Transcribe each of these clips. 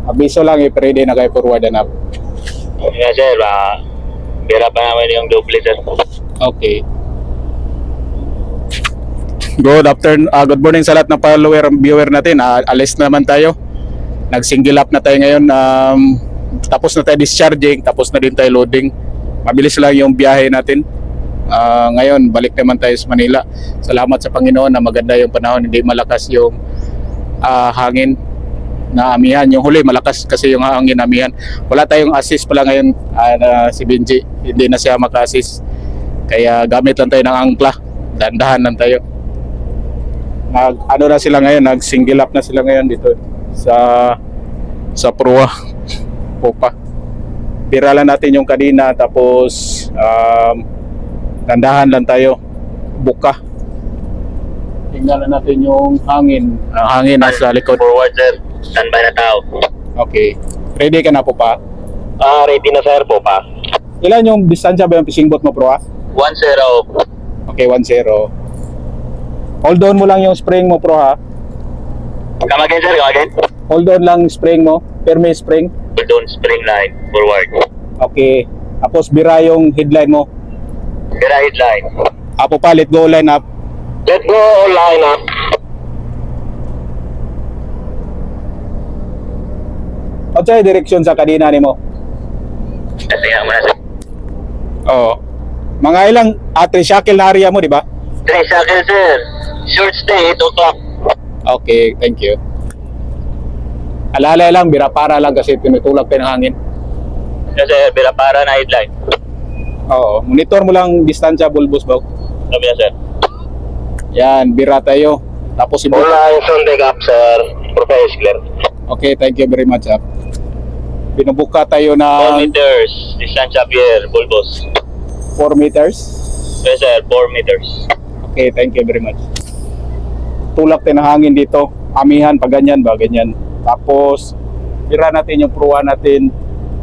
Abiso lang if ready na kayo forward and up. Yeah, sir. Pera pa naman yung double, sir. Okay. Good morning sa lahat ng follower and viewer natin. Alis na naman tayo. Nag-single up na tayo ngayon. Tapos na tayo discharging, tapos na din tayo loading. Mabilis lang yung biyahe natin. Ngayon, balik naman tayo sa Manila. Salamat sa Panginoon na maganda yung panahon. Hindi malakas yung hangin na amihan. Yung huli, malakas kasi yung hangin na amihan. Wala tayong assist pala ngayon si Benji. Hindi na siya maka-assist. Kaya gamit lang tayo ng angkla. Dandahan lang tayo. Ano na sila ngayon, nag-single up na sila ngayon dito sa Prua Popa. Biralan natin yung kanina, tapos dandahan lang tayo, buka. Tingnan natin yung hangin. Hangin nasa likod. Forward, sir. Standby na tao. Okay. Ready ka na po pa? Ready na, sir, po pa. Ilan yung distansya ba yung fishing boat mo, Prua? 1-0. Okay, 1-0. Hold on mo lang yung spring mo, Pro, ha? Come again, sir. Come again. Hold on lang spring mo. Perme spring. Don't spring line. Forward. Okay. Tapos bira yung headline mo. Pera headline. Apo pa, let go line up. Let's go line up. At sa'yo direksyon sa kanina ni mo. Kasi nga muna, sir. Oo. Mga ilang shackle na area mo, di ba? 3 seconds, sir. Short stay, 8 o'clock. Okay, thank you. Alala lang, bira para lang kasi tinutulak tayo ng hangin. Kasi pera para na headline. Oo. Monitor mo lang distansya, bulbos ba? Sabi na, sir. Yan, bira tayo. Tapos All lines on deck up, sir. Profile clear. Okay, thank you very much, ha. Binubuka tayo 4 na meters. Distance up here, bulbos. 4 meters. Yes, sir. 4 meters. Okay, thank you very much. Tulak tayo ng hangin dito. Amihan, pag ganyan ba, ganyan. Tapos, bira natin yung pruwa natin,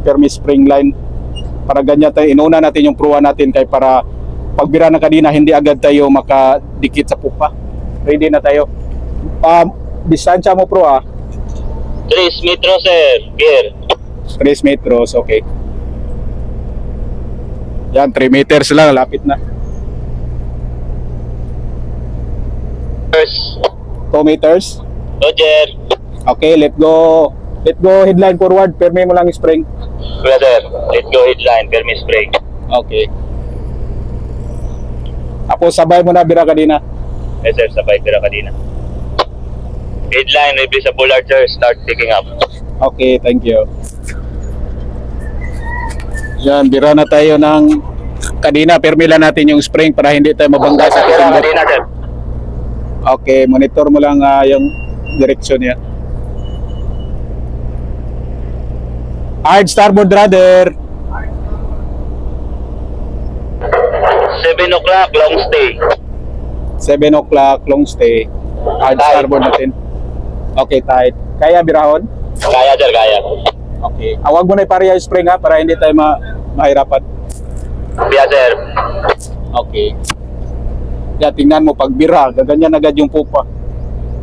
permi spring line. Para ganyan tayo, inuna natin yung pruwa natin kay para pagbira na kanina, hindi agad tayo makadikit sa pupa. Ready na tayo. Distansya mo, pruwa. 3 meters, sir. Here. 3 meters, okay. Yan, 3 meters lang, lapit na. First. 2 meters. Roger. Okay, let go. Let go headline forward, permi mo lang spring. Yes, sir. Let's go headline. Permi spray. Okay. Tapos sabay mo na bira kanina. Yes, sir. Sabay pera kanina. Headline will be sa bullard, sir. Start picking up. Okay, thank you. Yan, bira na tayo ng kanina, permi lang natin yung spring para hindi tayo mabangga sa Pera fishing boat. kanina, sir. Okay, monitor mo lang yung direksyon niya. Hard starboard rudder. 7 o'clock, long stay. 7 o'clock, long stay. Hard Tight. starboard natin. Okay, tight. Kaya birahon? Kaya, sir. Kaya. Okay. Awag mo na ipareha yung spring, ha, para hindi tayo mahirapan. Yes, sir. Okay. Yan, tingnan mo, pag bira, gaganyan agad yung pupa.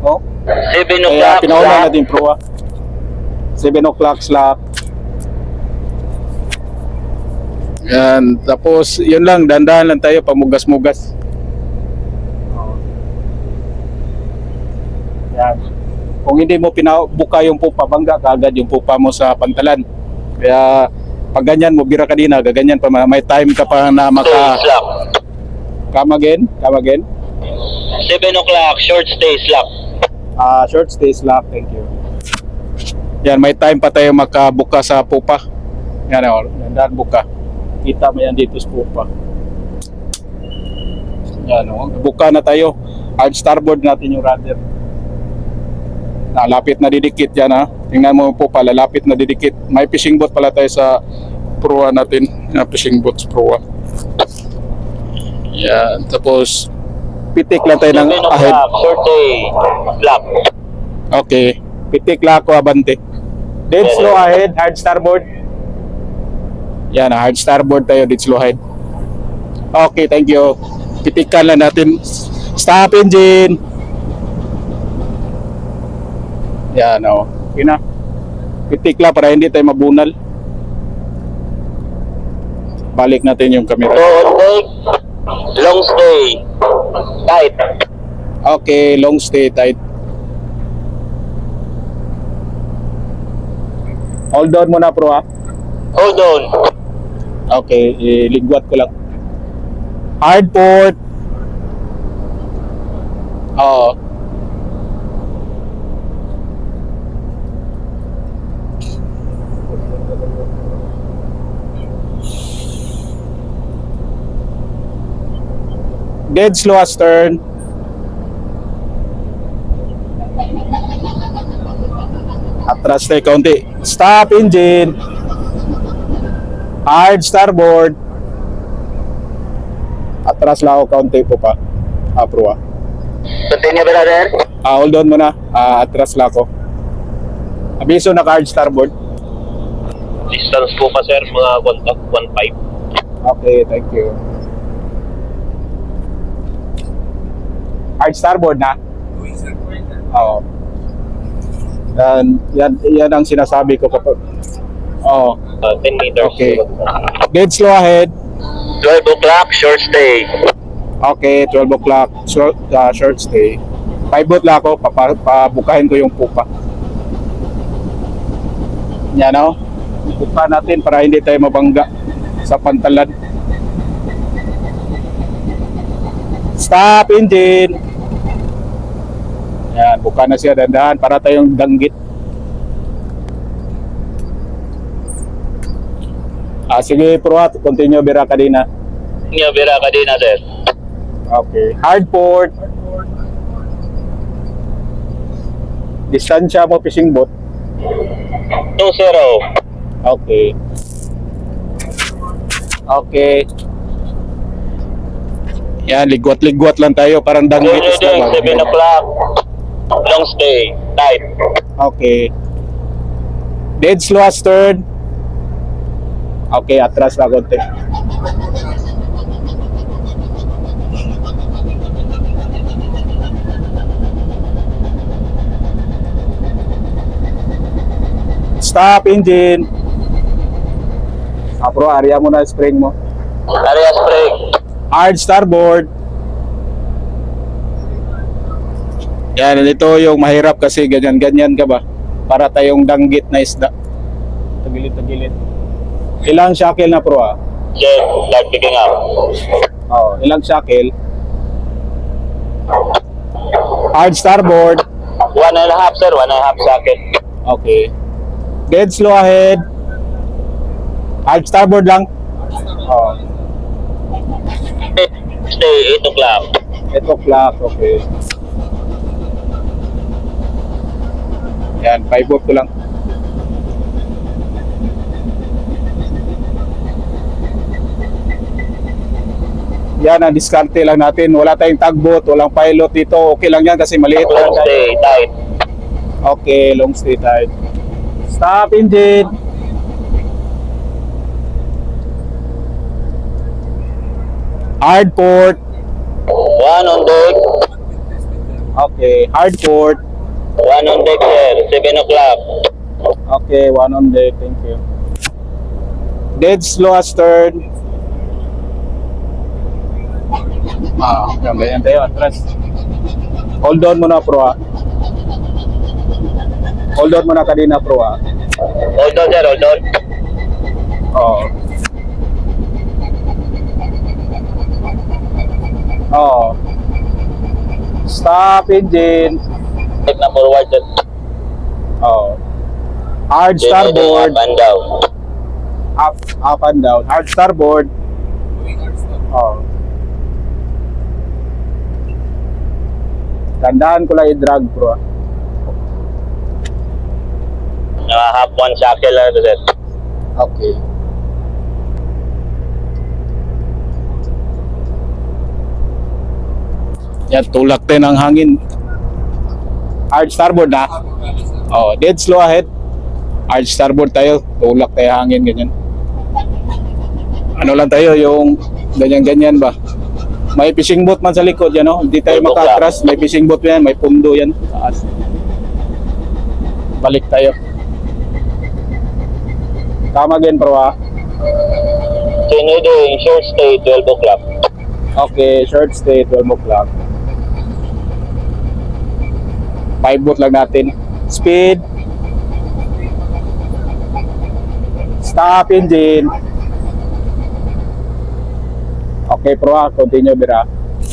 Oh? 7 Kaya o'clock, pinauna slack. natin yung proa. 7 o'clock slack. Yan, tapos yun lang, dandahan lang tayo, pamugas-mugas. Yan. Kung hindi mo pinabuka yung pupa, bangga kaagad yung pupa mo sa pantalan. Kaya pag ganyan mo, bira kanina, gaganyan pa, may time ka pa na Stay slack. come again. 7 o'clock, short stay slack. Short stay slack, thank you. Yan, may time pa tayo makabuka sa pupa. Yan, dandahan buka. Kita mo yan dito sa pupa. Yan, buka na tayo. Hard starboard natin yung rudder. Lapit na didikit yan, ha. Tingnan mo po pala, lapit na didikit. May fishing boat pala tayo sa proa natin. Fishing boat sa proa. Yan, tapos pitik lang tayo ng 7 ahead. o'clock, short stay slack. Okay, pitik lang ako abante. Dead slow ahead, hard starboard. Yan, hard starboard tayo, dead slow ahead. Okay, thank you. Pitikan lang natin. Stop engine. Yan, okay na. Pitikla para hindi tayo mabunal. Balik natin yung camera. Take. Long stay. Tight. Okay, long stay tight. Hold on muna bro ha. Hold on. Okay, iligwat ko lang. Hard port. Oo. Dead slow astern. Atras tayo kaunti. Stop engine. Hard starboard. Atras lang ako kaunti po pa. Apro ah. Continue, brother. Hold on muna. Atras lang ako. Abiso na hard starboard. Distance po pa, sir. Mga contact 1.5. Okay, thank you. Hard starboard na? Oo. Yan ang sinasabi ko kapag... Oo. 10 meters. Okay. Dead slow ahead. 12 o'clock, short stay. Okay, 12 o'clock. Short stay. 5 boat lang ako. Pabukahin ko yung pupa. Yan o. Pupa natin para hindi tayo mabangga sa pantalan. Stop engine. Yan, buka na siya dandahan para tayong danggit. Sige, Pruat, continue bira kanina. Continue, bira kanina, sir. Okay. Hard port. Distansya mo fishing boat. 2-0. Okay. Okay. Yan, ligwat-ligwat lang tayo. Parang danggit. Good reading, 7 o'clock. Long stay. Tight. Okay. Dead slow astern. Okay, atras na konti. Stop engine. Bro, area mo na spring mo. Area spring. Hard starboard. Yan, ito yung mahirap kasi ganyan-ganyan ka ba? Para tayong danggit na isda. Tagilid-tagilid. Ilang shackle na pro ah? Sir, start picking up. Oh, ilang shackle? Hard starboard. 1.5, sir. 1.5 socket. Okay. Dead slow ahead. Hard starboard lang. Oh, Stay, 8 o'clock. 8 o'clock. Okay. Yan, 5 boat ko lang. Yan, ang diskarte lang natin. Wala tayong tugboat, walang pilot dito. Okay lang yan kasi maliit lang. Long stay, tight. Okay, long stay tight. Stop engine. Hard port. 1 on deck. Okay, hard port. 1 on deck, sir. 7 o'clock. Okay, 1 on deck. Thank you. Dead slow astern. Ganyan tayo, atras. Hold on muna, pro ah. Hold on muna kanina, pro ah. Hold on, sir. Hold on. Oo. Oo. Stop engine. Take na forward, sir. Oo. Hard Then, starboard. Up and down. Up and down. Hard starboard. Oo. Tandaan ko lang i-drag, bro. Half 1 shackle lang, sir. Okay. Yan, tulak tayo ng hangin. Hard starboard na. Oh, dead slow ahead. Hard starboard tayo. Tulak tayo hangin, ganyan. Ano lang tayo, yung ganyan-ganyan ba? May fishing boat man sa likod, yan o. Hindi tayo makatras. May fishing boat yan, may pundo yan. Taas. Balik tayo. Come again, bro, ah. Doing short stay 12 o'clock. Okay, short stay, 12 o'clock. 5 boot lang natin. Speed. Stop engine. Okay, pro, ah. Continue, bira.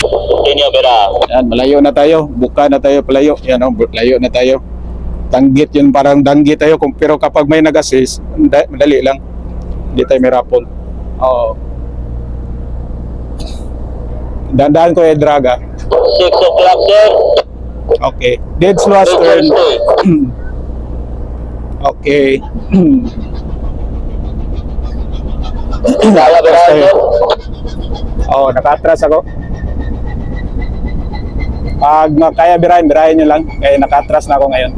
Continue, Bera. Yan, malayo na tayo. Buka na tayo, palayo. Yan, oh, layo na tayo. Tanggit yun, parang danggit tayo. Pero kapag may nag-assist, madali lang. Hindi tayo may rapol. Oo. Dandaan ko yung drag, ah. 6 o'clock, sir. Okay. Dead slow as Short turn. stay. Okay. Kaya, Bera, sir. Oo, naka-atras ako. Pag kaya birahin nyo lang. Kaya naka-atras na ako ngayon.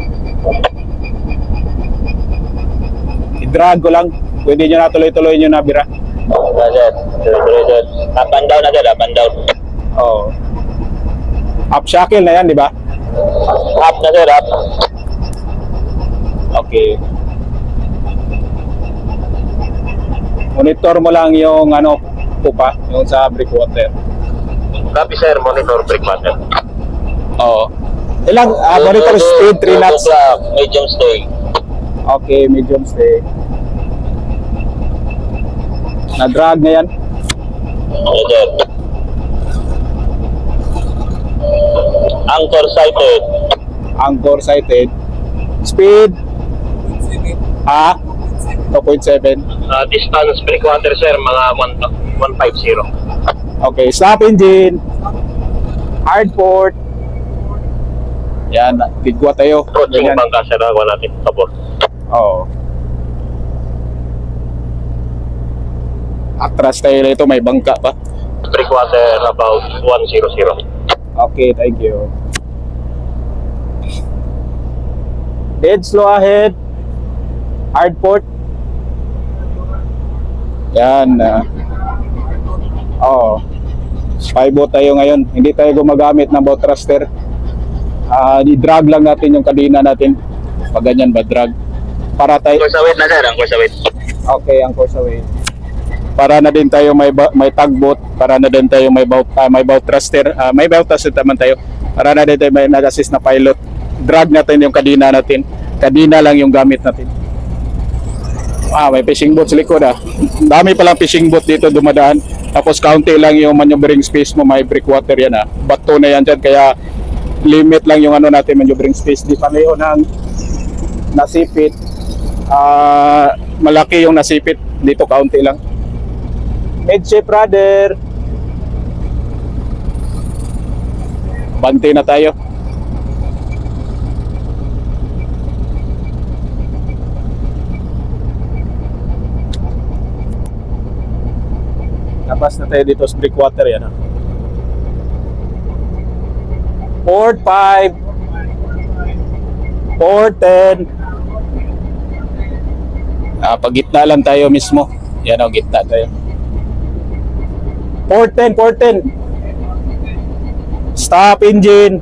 I-drag ko lang. Pwede nyo na tuloy-tuloy nyo na bira. Sir. Tuloy. Up and down na, sir. Up and down. Oo. Up shackle na yan, di ba? Up na, sir. Up. Okay. Monitor mo lang yung ano, pupa, yung sa breakwater. Copy, sir. Monitor brake matter. Oo. Ilang, monitor speed, 3 knots. 12 o'clock. Medium stay. Okay, medium stay. Na-drag na yan. Okay, sir. Anchor sighted. Anchor sighted. Speed. 2.7. Distance breakwater, sir. Mga 150. Okay, stop engine. Hard port. Yan, tigwa tayo. Approaching Ganyan. bangka, sir. Ako natin. Tapos. Oo. Atras tayo nito, may bangka pa. Breakwater about 100. Okay, thank you. Dead slow ahead. Hard port. Yan. Spyboat tayo ngayon. Hindi tayo gumagamit ng boat thruster. I-drag lang natin yung kadina natin. Pag ganyan ba, drag. Para tayo... Anchor sa weight na, sir. Anchor sa weight. Okay, anchor sa way. Para na din tayo may tugboat, para na din tayo may boat thruster, may boat thruster naman tayo. Para na din tayo may nag-assist na pilot. Drag natin yung kadina natin. Kadina lang yung gamit natin. May fishing boat sa likod, ah. Dami palang fishing boat dito dumadaan. Tapos kaunti lang yung maneuvering space mo, may breakwater yan, ah. Bato na yan dyan, kaya limit lang yung ano natin, maneuvering space. Di pareho ng nasipit. Malaki yung nasipit. Dito kaunti lang. Headship rudder. Bante na tayo. Labas na tayo dito sa breakwater yan, ah. Port 5. Port 10. Pag-gitna lang tayo mismo. Yan, o, gitna tayo. Port 10, port 10. Stop engine.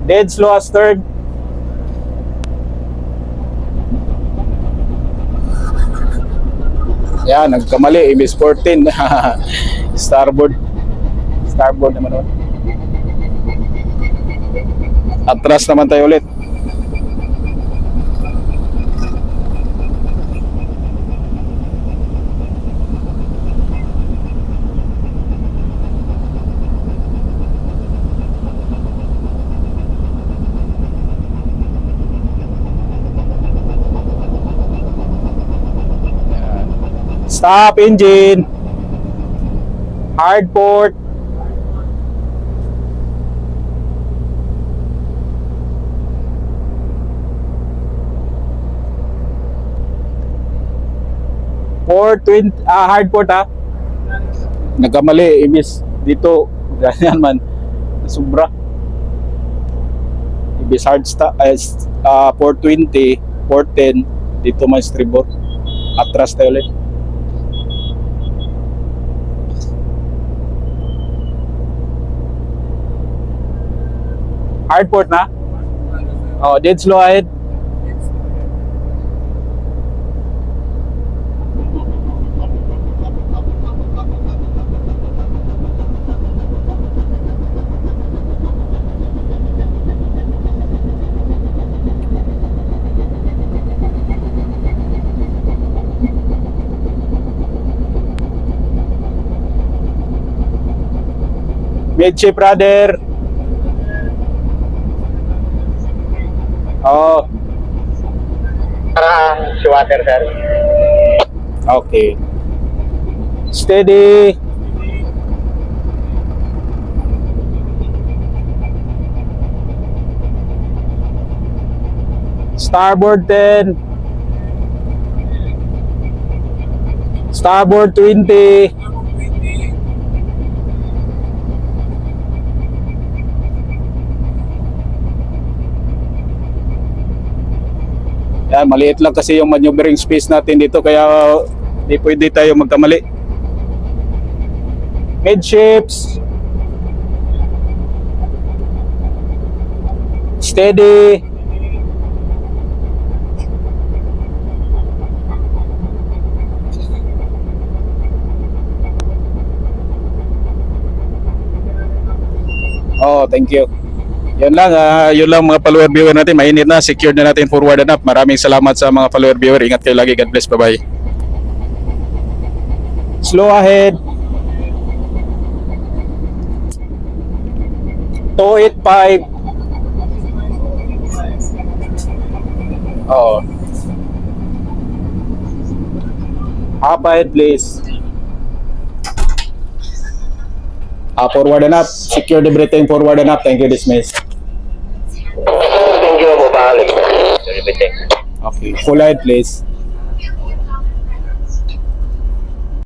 Dead slow as third. Yan, nagkamali. Ibis 14. Starboard. Starboard naman naman. Atras naman tayo ulit. Stop engine. Hard port. Port 20, hard port, ha. Nagkamali, ibis dito ganyan man. Sobra. Ibis hard port 20, port 10 dito man stribor. Atras tayo ulit. Hard port na? Oh, dead slow ahead. Midship brother. Oh, Si water, sir. okay. Steady. Starboard 10. Starboard 20. Yan, maliit lang kasi yung maneuvering space natin dito kaya hindi pwede tayo magkamali. Midships. Steady. Oh, thank you. Yun lang mga follower viewer natin. Mainit na, secured na natin forward and up. Maraming salamat sa mga follower viewer. Ingat kayo lagi. God bless. Bye-bye. Slow ahead. 285. Oh. Up ahead please. Forward and up. Secure everything forward and up. Thank you, dismiss. Thank you po, paalit. Sorry, Okay. Full ahead please.